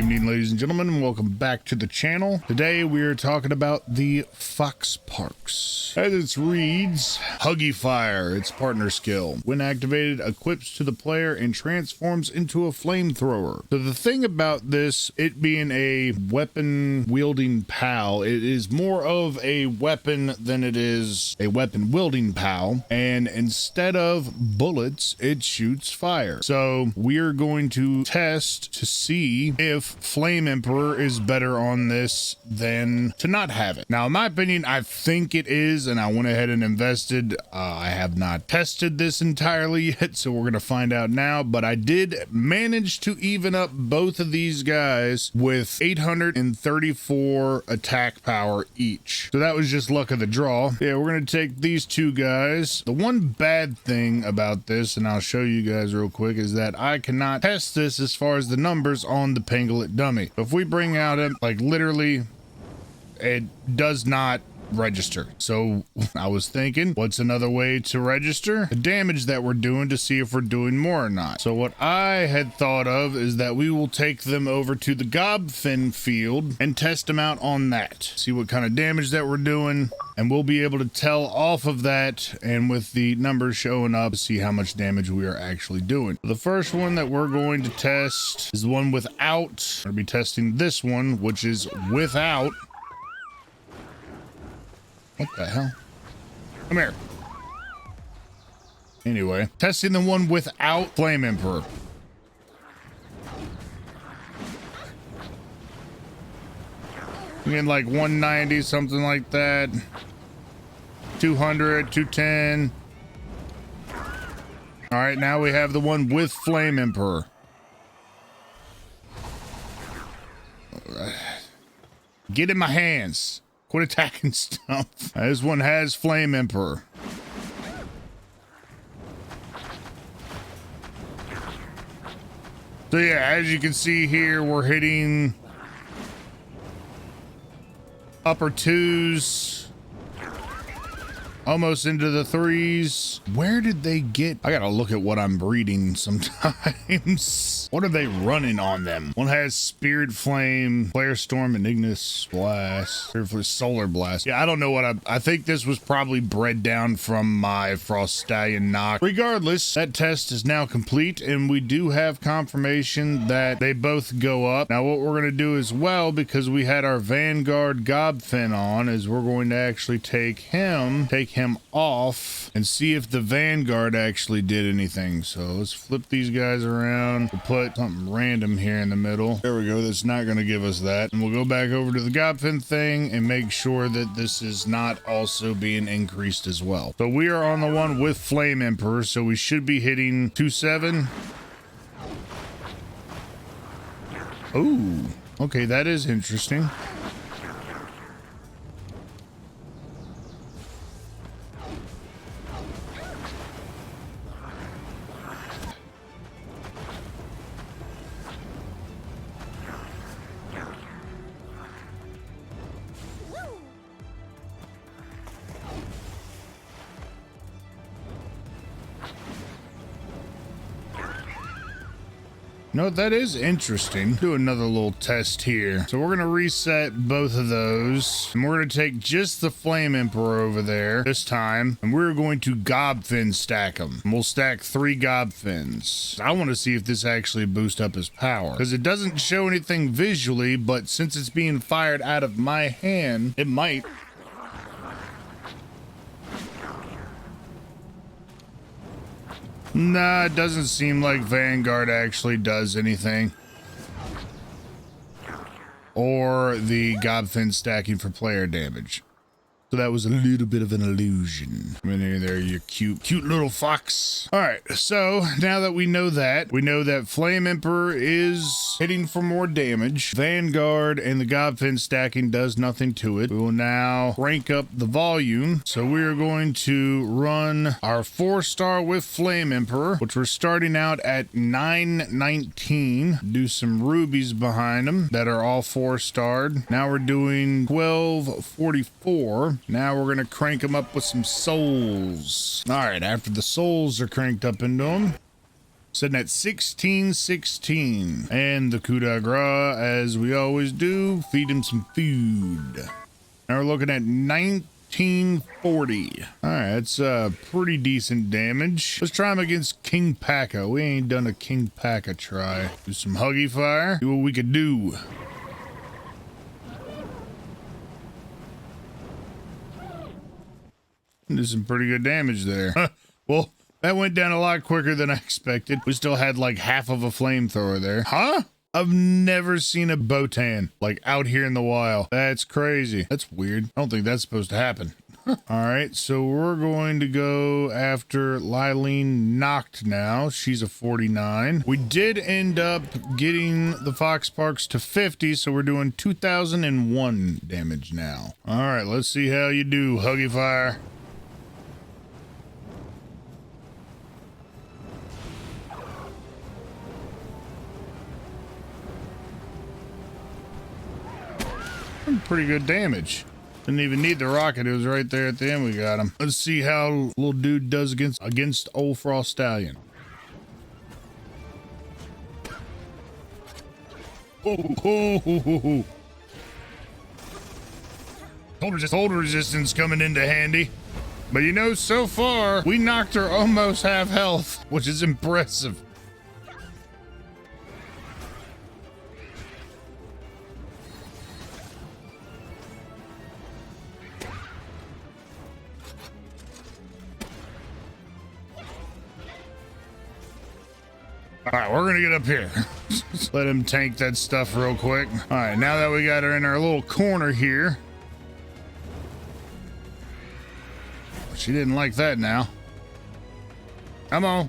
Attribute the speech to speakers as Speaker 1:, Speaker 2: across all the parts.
Speaker 1: evening, ladies and gentlemen, and welcome back to the channel. Today we are talking about the Foxparks. As it reads, Huggy Fire, its partner skill. When activated, equips to the player and transforms into a flamethrower. So the thing about this, it being a weapon-wielding pal, it is more of a weapon than it is a weapon-wielding pal. And instead of bullets, it shoots fire. So we are going to test to see if Flame Emperor is better on this than to not have it. Now, in my opinion, I think it is, and I went ahead and invested. I have not tested this entirely yet, so we're going to find out now, but I did manage to even up both of these guys with 834 attack power each. So that was just luck of the draw. Yeah, we're going to take these two guys. The one bad thing about this, and I'll show you guys real quick, is that I cannot test this as far as the numbers on the Pangolin dummy. If we bring out it, like literally, it does not register. So I was thinking, what's another way to register the damage that we're doing to see if we're doing more or not? So what I had thought of is that we will take them over to the Gobfin field and test them out on that. See what kind of damage that we're doing, and we'll be able to tell off of that, and with the numbers showing up, see how much damage we are actually doing. The first one that we're going to test is the one without. We're going to be testing this one, which is without. What the hell? Come here. Anyway, testing the one without Flame Emperor. Again, like 190, something like that. 200, 210. All right, now we have the one with Flame Emperor. Get in my hands. Quit attacking stuff. This one has Flame Emperor. So yeah, as you can see here, we're hitting upper twos, almost into the threes. Where did they get? I gotta look at what I'm breeding sometimes. What are they running on them? One has Spirit Flame, Flare Storm, and Ignis Blast, Solar Blast. Yeah, I don't know what I think this was probably bred down from my Frost Stallion knock. Regardless, that test is now complete, and we do have confirmation that they both go up. Now, what we're gonna do as well, because we had our Vanguard Gobfin on, is we're going to actually take him off and see if the Vanguard actually did anything. So let's flip these guys around. We'll put something random here in the middle. There we go. That's not going to give us that. And we'll go back over to the Gobfin thing and make sure that this is not also being increased as well. So we are on the one with Flame Emperor, so we should be hitting 2.7. Oh, okay. That is interesting. No, that is interesting. Do another little test here. So we're going to reset both of those. And we're going to take just the Flame Emperor over there this time. And we're going to Gobfin stack them. And we'll stack 3 Gobfins. I want to see if this actually boosts up his power, because it doesn't show anything visually, but since it's being fired out of my hand, it might. Nah, it doesn't seem like Vanguard actually does anything. Or the Gobfin stacking for player damage. So that was a little bit of an illusion. Come in here there, you cute little fox. All right, so now that we know that Flame Emperor is hitting for more damage. Vanguard and the Gobfin stacking does nothing to it. We will now rank up the volume. So we are going to run our 4-star with Flame Emperor, which we're starting out at 919. Do some rubies behind them that are all 4-starred. Now we're doing 1244. Now we're going to crank them up with some souls. All right, after the souls are cranked up into them, Sitting at 1616. And the coup de grace, as we always do, feed him some food. Now we're looking at 1940. All right, that's pretty decent damage. Let's try him against King Paka. We ain't done a King Paka try. Do some Huggy Fire. See what we could do. Did some pretty good damage there. Well, that went down a lot quicker than I expected. We still had like half of a flamethrower there. Huh? I've never seen a Botan like out here in the wild. That's crazy. That's weird. I don't think that's supposed to happen. All right, so we're going to go after Lylene Knocked now. She's a 49. We did end up getting the Foxparks to 50, so we're doing 2001 damage now. All right, let's see how you do, Huggy Fire. Pretty good damage. Didn't even need the rocket. It was right there at the end. We got him. Let's see how little dude does against old Frost Stallion. Oh. Hold resistance coming into handy. But you know, so far, we knocked her almost half health, which is impressive. All right, we're gonna get up here. Let him tank that stuff real quick. All right, now that we got her in our little corner here. She didn't like that now. Come on.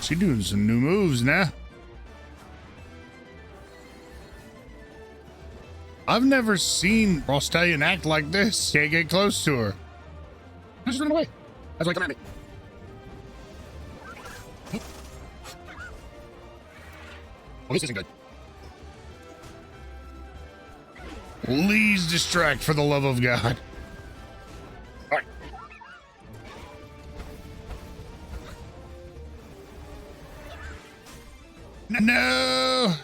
Speaker 1: She doing some new moves now. I've never seen Frostallion act like this. Can't get close to her. Just run away. That's why come at me. Oh, this isn't good. Please distract for the love of God. All right. No.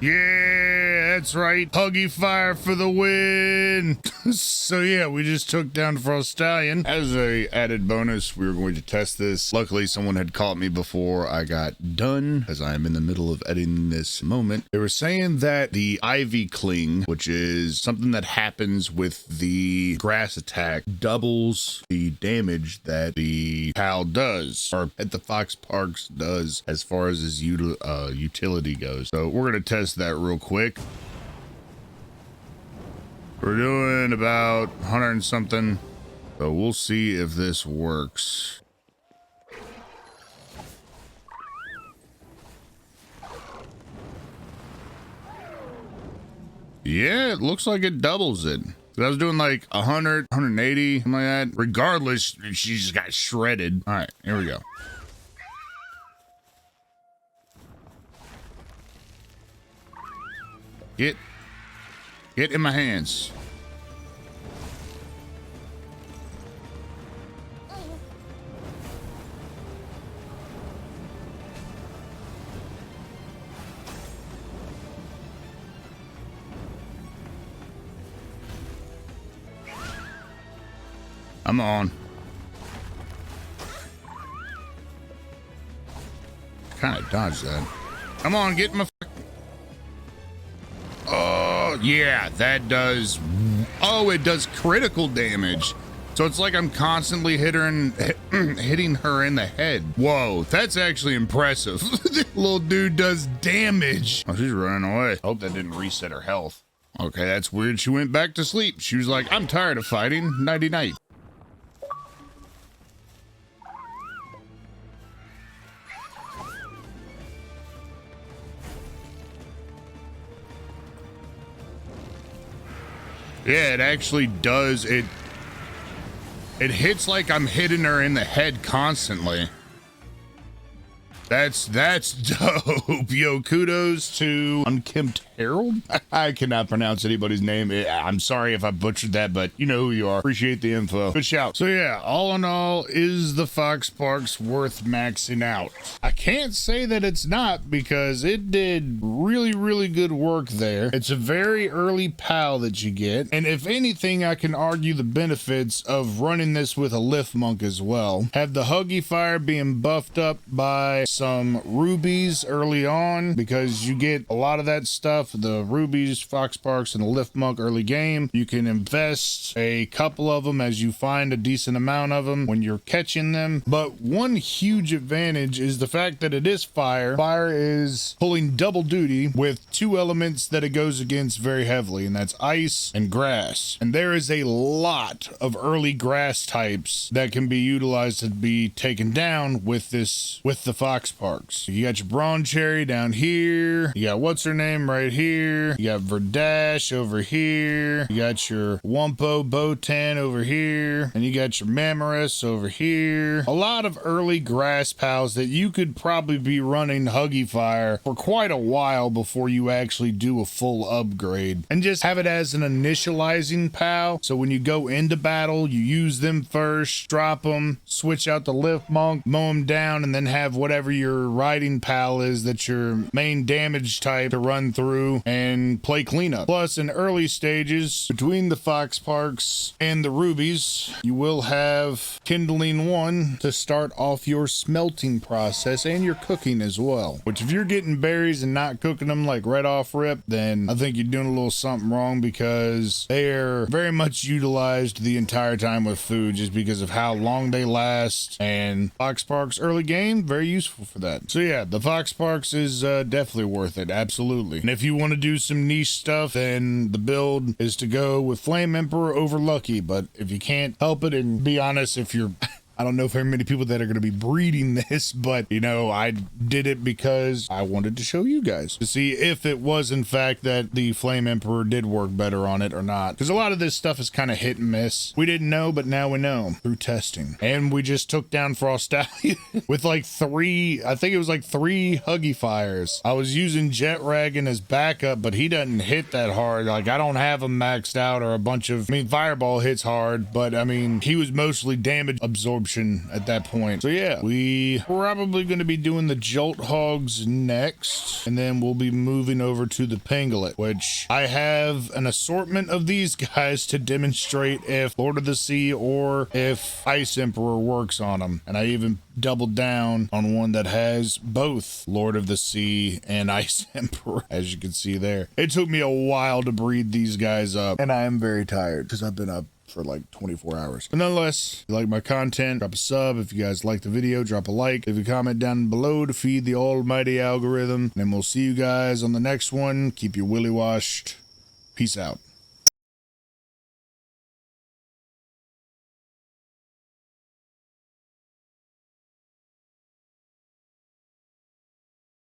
Speaker 1: Yeah, that's right. Huggy Fire for the win. So yeah, we just took down Frostallion. As a added bonus, we were going to test this. Luckily, someone had caught me before I got done, as I am in the middle of editing this moment. They were saying that the Ivy Cling, which is something that happens with the grass attack, doubles the damage that the PAL does, or that the Foxparks does, as far as his utility goes. So we're going to test that real quick. We're doing about 100 and something, so we'll see if this works. Yeah, it looks like it doubles it. I was doing like 100, 180, something like that. Regardless, she just got shredded. All right, here we go. Get in my hands. I'm on. Kind of dodged that. Come on, get my. Oh, yeah, that does. Oh, it does critical damage. So it's like I'm constantly hitting her in the head. Whoa, that's actually impressive. Little dude does damage. Oh, she's running away. Hope that didn't reset her health. Okay, that's weird. She went back to sleep. She was like, I'm tired of fighting. Nighty night. Yeah, it actually does. It hits like I'm hitting her in the head constantly. That's dope. Yo, kudos to Unkempt Harold? I cannot pronounce anybody's name. I'm sorry if I butchered that, but you know who you are. Appreciate the info. Good shout. So yeah, all in all, is the Foxparks worth maxing out? I can't say that it's not, because it did really, really good work there. It's a very early POW that you get. And if anything, I can argue the benefits of running this with a lift monk as well. Have the Huggy Fire being buffed up by some rubies early on, because you get a lot of that stuff, the rubies, Foxparks, and the lift monk early game. You can invest a couple of them as you find a decent amount of them when you're catching them. But one huge advantage is the fact that it is fire. Fire is pulling double duty with two elements that it goes against very heavily, and that's ice and grass. And there is a lot of early grass types that can be utilized to be taken down with the Foxparks. You got your Brawn Cherry down here. You got what's her name right here. You got Verdash over here. You got your Wumpo Botan over here. And you got your Mamoris over here. A lot of early grass pals that you could probably be running Huggy Fire for quite a while before you actually do a full upgrade. And just have it as an initializing pal. So when you go into battle, you use them first, drop them, switch out the lift monk, mow them down, and then have whatever your riding pal is that's your main damage type to run through and play cleanup. Plus, in early stages, between the Foxparks and the rubies, you will have Kindling 1 to start off your smelting process and your cooking as well. Which, if you're getting berries and not cooking them like right off rip, then I think you're doing a little something wrong, because they are very much utilized the entire time with food just because of how long they last. And Foxparks early game, very useful for that. So yeah, the Foxparks is definitely worth it. Absolutely. And if you want to do some niche stuff, then the build is to go with Flame Emperor over Lucky. But if you can't help it, and be honest, if you're I don't know if very many people that are going to be breeding this, but you know, I did it because I wanted to show you guys to see if it was in fact that the Flame Emperor did work better on it or not. Because a lot of this stuff is kind of hit and miss. We didn't know, but now we know through testing. And we just took down Frost Stallion with like I think it was like three Huggy Fires. I was using Jet Dragon as backup, but he doesn't hit that hard. Like, I don't have him maxed out, or a bunch of, I mean, Fireball hits hard, but I mean, he was mostly damage absorption at that point. So yeah, we probably going to be doing the Jolt Hogs next, and then we'll be moving over to the Pangolin, which I have an assortment of these guys to demonstrate if Lord of the Sea or if Ice Emperor works on them. And I even doubled down on one that has both Lord of the Sea and Ice Emperor, as you can see there. It took me a while to breed these guys up, and I am very tired because I've been up for like 24 hours. But nonetheless, if you like my content, drop a sub. If you guys like the video, drop a like. Leave a comment down below to feed the almighty algorithm. And then we'll see you guys on the next one. Keep your willy washed. Peace out.